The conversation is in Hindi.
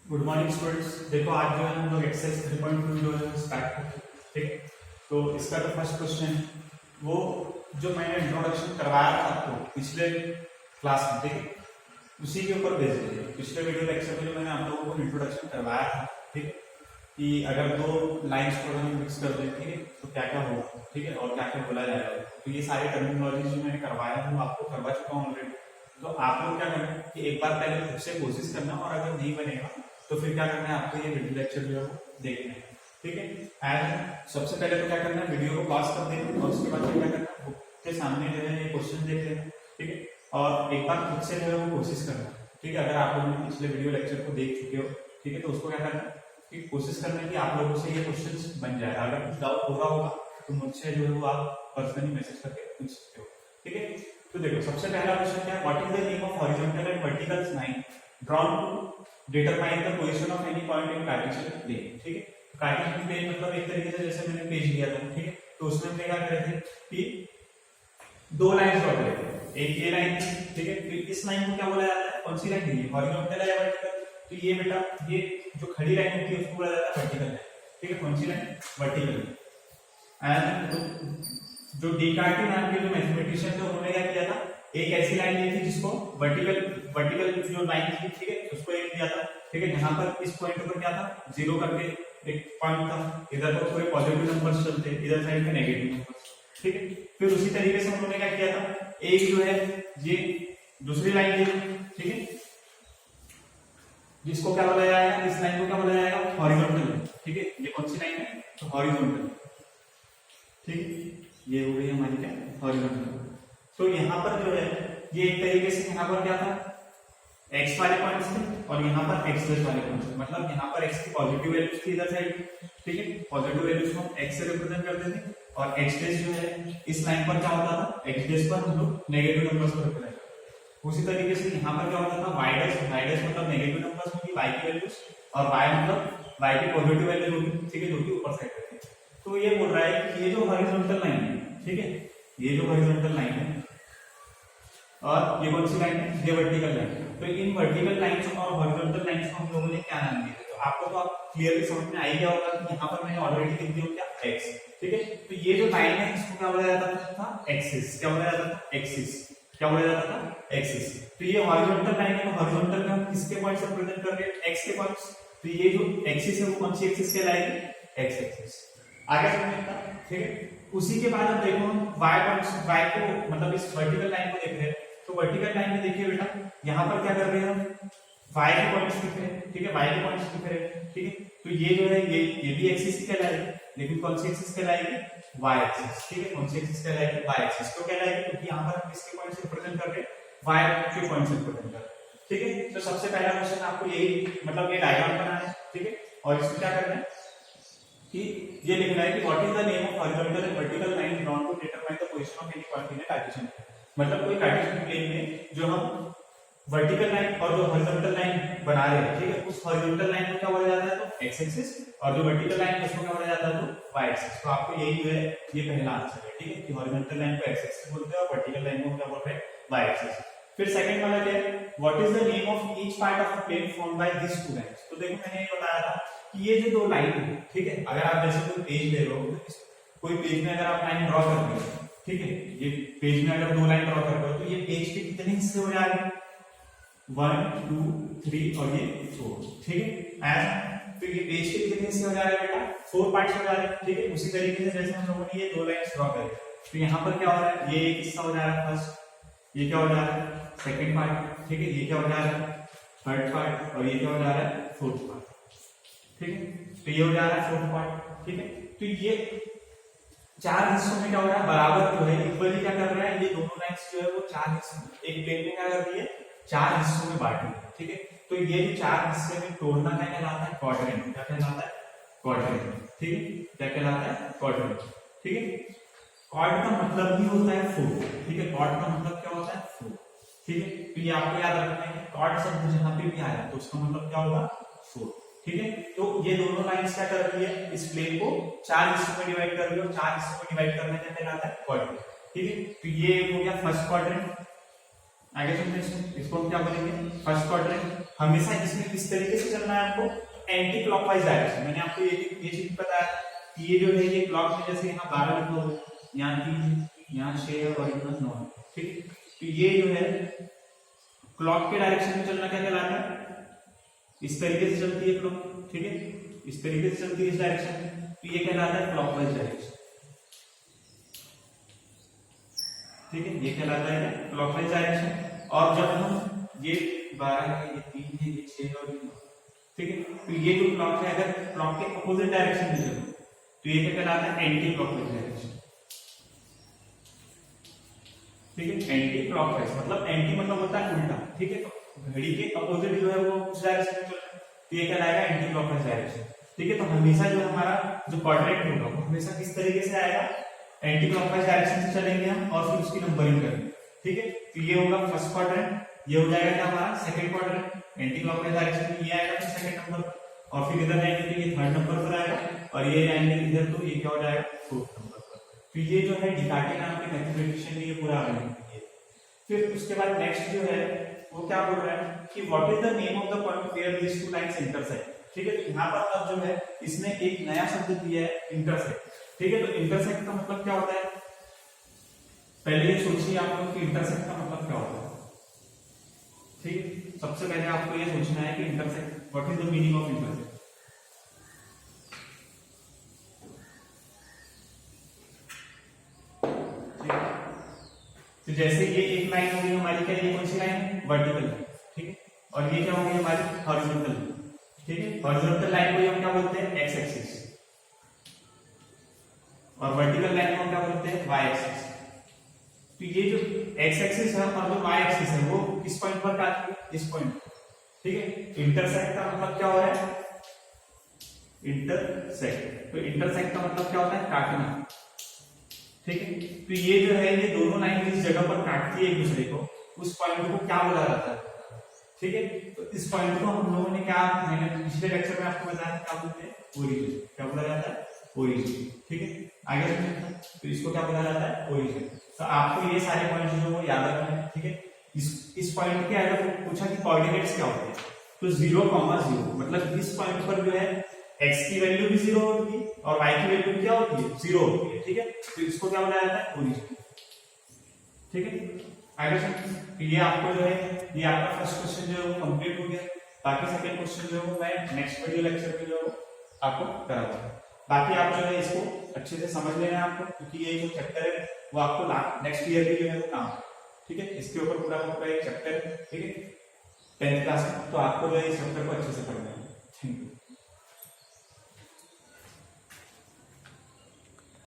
Good morning students. देखो आज जो है हम लोग एक्सरसाइज 3.2 जो है स्टार्ट करते हैं। ठीक है, तो इसका जो फर्स्ट क्वेश्चन वो जो मैंने इंट्रोडक्शन करवाया था आपको पिछले क्लास में, ठीक है, उसी के ऊपर बेस्ड है। पिछले वीडियो लेक्चर में जो मैंने आप लोगों को इंट्रोडक्शन करवाया था, ठीक है, कि अगर दो लाइन्स को हम मिक्स कर दें, ठीक है, तो क्या क्या होगा, ठीक है, और क्या क्या बोला जाएगा। तो ये सारी टर्मिनोलॉजी जो मैंने करवाया है वो आपको करवा चुका हूँ ऑलरेडी। तो आप लोग क्या करना है कि एक बार पहले खुद से कोशिश करना, और अगर नहीं बनेगा तो फिर क्या करना है आपको ये वीडियो लेक्चर जो है वो देखना है। ठीक है, एंड सबसे पहले तो क्या करना है वीडियो को पॉज कर देना और उसके बाद क्या करना है बुक के सामने जो है ये क्वेश्चन देख लेना। ठीक है, और एक बार खुद से जो है वो कोशिश करना। ठीक है, अगर आप लोगों ने पिछले वीडियो लेक्चर को देख चुके हो, ठीक है, तो उसको क्या करना है कि कोशिश करना है कि आप लोगों से ये क्वेश्चन बन जाए। अगर कुछ डाउट हो रहा होगा तो मुझसे जो है वो आप पर्सनली मैसेज करके पूछ सकते हो। ठीक है, तो देखो सबसे पहला क्वेश्चन क्या है, what is the name of horizontal and vertical line drawn to determine the position of any point in Cartesian plane. ठीक है, कार्टेशियन प्लेन मतलब एक तरीके से जैसे मैंने पेज लिया था, ठीक है, तो उसमें हमने क्या करे थे कि दो लाइन ड्रॉ करे थे। एक ये लाइन थी, ठीक है, तो इस लाइन को क्या बोला जाता है, कौन सी लाइन है, हॉरिजॉन्टल है या वर्टिकल। तो ये बेटा ये जो खड़ी लाइन होती है उसको बोला जाता है वर्टिकल है। ठीक है, कौन सी लाइन, वर्टिकल। एंड जो डिकार्टी नाम के जो मैथमेटिशियन थे उन्होंने क्या किया था, एक ऐसी लाइन ली थी जिसको वर्टिकल जो लाइन थी, ठीक है, उसको एक दिया था। ठीक है, जहां पर इस पॉइंट पर क्या था, जीरो करके एक पॉइंट था, इधर पर पूरे पॉजिटिव नंबर्स चलते, इधर साइड पे नेगेटिव नंबर्स। ठीक है, फिर उसी तरीके से उन्होंने क्या किया था, एक जो है ये दूसरी लाइन ली, ठीक है, जिसको क्या बोला जाएगा, इस लाइन को क्या बोला जाएगा, हॉरिजॉन्टल। ठीक है, ये कौन सी लाइन है, तो हॉरिजॉन्टल। ठीक है, ये हो गई हमारी क्या, हॉरिजॉन्टल। तो यहाँ पर जो है ये एक तरीके से यहाँ पर क्या था, x वाले पॉइंट्स थे और यहाँ पर x प्लस वाले पॉइंट्स, मतलब यहाँ पर x की पॉजिटिव वैल्यूज थी इधर साइड। ठीक है, पॉजिटिव वैल्यूज को हम x से रिप्रेजेंट करते थे और x डेस जो है इस लाइन पर क्या होता था, x डेस पर हम लोग नेगेटिव नंबर्स को रिप्रेजेंट करते। उसी तरीके से यहाँ पर क्या होता था, y डेस मतलब नेगेटिव नंबर्स होगी y की वैल्यूज, और y मतलब y की पॉजिटिव वैल्यू होगी, ठीक है, जो कि ऊपर साइड पे थी। तो ये बोल रहा है कि ये जो हॉरिजॉन्टल लाइन है, ठीक है, ये जो हॉरिजॉन्टल लाइन है और ये कौन सी लाइन है, ये वर्टिकल लाइन है। तो इन वर्टिकल लाइंस और हॉरिजॉन्टल लाइंस को हम लोगों ने क्या नाम दिया, तो आपको तो आप क्लियरली समझ में आ ही गया होगा कि यहाँ पर मैंने ऑलरेडी लिख दिया क्या, x। ठीक है, तो ये जो लाइन है इसको क्या बोला जाता था, एक्सिस। क्या बोला जाता था, एक्सिस। क्या बोला जाता था, एक्सिस। तो ये हॉरिजॉन्टल लाइन है, हॉरिजॉन्टल में हम किसके पॉइंट्स रिप्रेजेंट कर रहे हैं, x के पॉइंट्स। तो ये जो एक्सिस है वो कौन सी एक्सिस कहलाएगी, x एक्सिस। आगे समझना, ठीक है। उसी के बाद अब देखो हम y पॉइंट्स, y को मतलब इस वर्टिकल लाइन को देख रहे हैं, तो वर्टिकल लाइन में देखिए बेटा यहाँ पर क्या कर रहे हैं हम, y के पॉइंट्स दिख रहे हैं, ठीक है, y के पॉइंट्स दिख रहे हैं। ठीक है, तो ये जो है ये भी एक्सिस कहलाएगी, लेकिन कौन सी एक्सिस कहलाएगी, y एक्सिस। ठीक है, कौन सी एक्सिस कहलाएगी, y एक्सिस। तो कहलाएगी क्योंकि यहाँ पर हम किसके पॉइंट्स रिप्रेजेंट कर रहे हैं, y के पॉइंट्स रिप्रेजेंट कर रहे हैं। ठीक है, तो सबसे पहला क्वेश्चन आपको यही मतलब ये डायग्राम बनाना है, ठीक है, और इसमें क्या करना है कि ये लिखना है कि what is the name of horizontal and vertical line drawn to determine the position of any point in a Cartesian plane. मतलब कोई कार्टेशियन प्लेन में जो हम वर्टिकल लाइन और जो हॉरिजॉन्टल लाइन बना रहे हैं, ठीक है, उस हॉरिजॉन्टल लाइन को क्या बोला जाता है, तो x एक्सिस, और जो वर्टिकल लाइन है उसको क्या बोला जाता है, तो y एक्सिस। तो आपको यही जो है ये पहला आंसर है, ठीक है, कि हॉरिजॉन्टल लाइन को x एक्सिस बोलते हैं और वर्टिकल लाइन को क्या बोल रहे हैं, y एक्सिस। फिर सेकंड वाला क्या है, what is the name of each part of the plane formed by this two lines. तो देखो मैंने ये बताया था कि ये जो दो लाइन है, ठीक है, अगर आप जैसे कोई पेज ले लो, कोई पेज में अगर आप लाइन ड्रॉ कर रहे हो, ठीक है, ये पेज में अगर दो लाइन ड्रॉ कर रहे हो तो ये पेज के कितने हिस्से हो जा रहे हैं, 1 2 3 और ये 4। ठीक है, एंड तो ये पेज के कितने हिस्से हो जा रहे हैं बेटा, 4 पार्ट्स हो जा रहे हैं। ठीक है, उसी तरीके से जैसे हम लोगों ने ये दो लाइंस ड्रॉ करी, तो यहाँ पर क्या हो रहा है, ये एक हिस्सा हो जा रहा है फर्स्ट, ये क्या हो जा रहा है सेकंड पार्ट, ठीक है, ये क्या हो जा रहा है थर्ड पार्ट, और ये क्या हो जा रहा है फोर्थ पार्ट। ठीक है, तो ये हो जा रहा है फोर्थ पार्ट। ठीक है, तो ये चार हिस्सों में क्या हो रहा है, बराबर जो है इक्वली क्या कर रहा है, ये दोनों लाइंस जो है वो चार हिस्सों में एक प्लेन में क्या कर रही है, चार हिस्सों में बांटी है। ठीक है, तो ये जो चार हिस्से में तोड़ना क्या कहलाता है, क्वाड्रेंट। क्या कहलाता है, क्वाड्रेंट। ठीक है, क्या कहलाता है, क्वाड्रेंट। ठीक है, क्वाड का मतलब ही होता है 4। ठीक है, क्वाड का मतलब क्या होता है, 4। ठीक है, तो ये आपको याद रखना है कि क्वाड शब्द जहां पे भी आया तो उसका मतलब क्या होगा, 4। ठीक है, तो ये दोनों लाइंस क्या कर रही है, इस प्लेन को चार हिस्सों में डिवाइड कर रही है और चार हिस्सों में डिवाइड करने क्या कहलाता है, क्वाड्रेंट। ठीक है, तो ये हो गया फर्स्ट क्वाड्रेंट, आगे चलते हैं, इसको हम क्या बोलेंगे, फर्स्ट क्वाड्रेंट। हमेशा इसमें किस तरीके से चलना है आपको, एंटी क्लॉकवाइज डायरेक्शन। मैंने आपको ये चीज बताया कि ये जो है ये क्लॉक में, जैसे यहाँ 12 लिखा हो, यहाँ 3, यहाँ 6 और यहाँ 9, ठीक। तो ये जो है क्लॉक के डायरेक्शन में चलना क्या कहलाता है, इस तरीके से चलती है क्लॉक, ठीक है, इस तरीके से चलती है इस डायरेक्शन में, तो ये कहलाता है क्लॉकवाइज डायरेक्शन, ठीक है, ये कहलाता है क्लॉकवाइज डायरेक्शन। और जब हम ये 12 है, ये 3 है, ये 6 और ये 9, ठीक है, तो ये जो क्लॉक है अगर क्लॉक के अपोजिट डायरेक्शन में चले तो ये क्या कहलाता है, एंटी क्लॉकवाइज डायरेक्शन, ठीक है। एंटी क्लॉकवाइज मतलब एंटी मतलब होता है उल्टा, ठीक है, तो घड़ी के अपोजिट जो है वो उस डायरेक्शन में चल रहा है, तो ये कहलाएगा एंटी क्लॉकवाइज डायरेक्शन, ठीक है। तो हमेशा जो हमारा जो क्वाड्रेंट होगा वो हमेशा किस तरीके से आएगा, एंटी क्लॉकवाइज डायरेक्शन से चलेंगे हम और फिर उसकी नंबरिंग करेंगे, ठीक है। तो ये होगा फर्स्ट क्वाड्रेंट, ये हो जाएगा क्या हमारा second quadrant, anti clockwise direction में ये आएगा फिर सेकंड नंबर पर, और फिर इधर आएंगे तो ये थर्ड नंबर पर आएगा, और ये आएंगे इधर तो ये क्या हो जाएगा, फोर्थ नंबर पर। तो ये जो है डिकार्टे नाम के मैथमेटिशियन ने ये पूरा आर्गुमेंट किया। फिर उसके बाद नेक्स्ट जो है वो क्या बोल रहा है कि what is the name of the point where these two lines intersect, ठीक है। तो यहाँ पर अब जो है इसने एक नया शब्द दिया है, इंटरसेक्ट, ठीक है। तो इंटरसेक्ट का मतलब क्या होता है, पहले ये सोचिए आप लोग कि इंटरसेक्ट का मतलब क्या होता है, ठीक। सबसे पहले आपको ये सोचना है कि intersect, what is the meaning of intersect. तो जैसे ये एक लाइन हो गई हमारी, क्या ये कौन सी लाइन है, वर्टिकल, ठीक है, और ये क्या हो गई हमारी हॉरिजॉन्टल, ठीक है। हॉरिजॉन्टल लाइन को हम क्या बोलते हैं, एक्स एक्सिस, और वर्टिकल लाइन को हम क्या बोलते हैं, वाई एक्सिस। तो ये जो एक्स एक्सिस है और जो वाई एक्सिस है वो किस पॉइंट पर काटती है, इस पॉइंट, ठीक है। इंटरसेक्ट का मतलब क्या हो रहा है, इंटरसेक्ट, तो इंटरसेक्ट का मतलब क्या होता है, काटना, ठीक है। तो ये जो है ये दोनों लाइन जिस जगह पर काटती है एक दूसरे को, उस पॉइंट को क्या बोला जाता है, ठीक है। तो इस पॉइंट को हम लोगों ने क्या, मैंने पिछले लेक्चर में आपको बताया क्या बोलते हैं, ओरिजिन, क्या बोला जाता है, ओरिजिन, ठीक है। आगे तो इसको क्या बोला जाता है, ओरिजिन। तो आपको ये सारे पॉइंट जो वो याद रखना है, ठीक है। इस पॉइंट के अगर पूछा कि कोऑर्डिनेट्स क्या होते हैं, तो 0,0 मतलब इस पॉइंट पर जो है x की वैल्यू भी 0 होती है और y की वैल्यू भी क्या होती है, 0 होती है, ठीक है। तो इसको क्या बोला जाता है, ओरिजिन, ठीक है। आगे चलते, ये आपको जो है ये आपका फर्स्ट क्वेश्चन जो है वो कंप्लीट हो गया। बाकी सेकंड क्वेश्चन जो है मैं नेक्स्ट वीडियो लेक्चर में जो आपको कराऊंगा। बाकी आप जो है इसको अच्छे से समझ लेना है आपको, क्योंकि ये जो चैप्टर है वो आपको नेक्स्ट ईयर के जो है वो काम, ठीक है। इसके ऊपर पूरा एक चैप्टर है, ठीक है, 10th क्लास में, तो आपको जो है इस चैप्टर को अच्छे से पढ़ना है।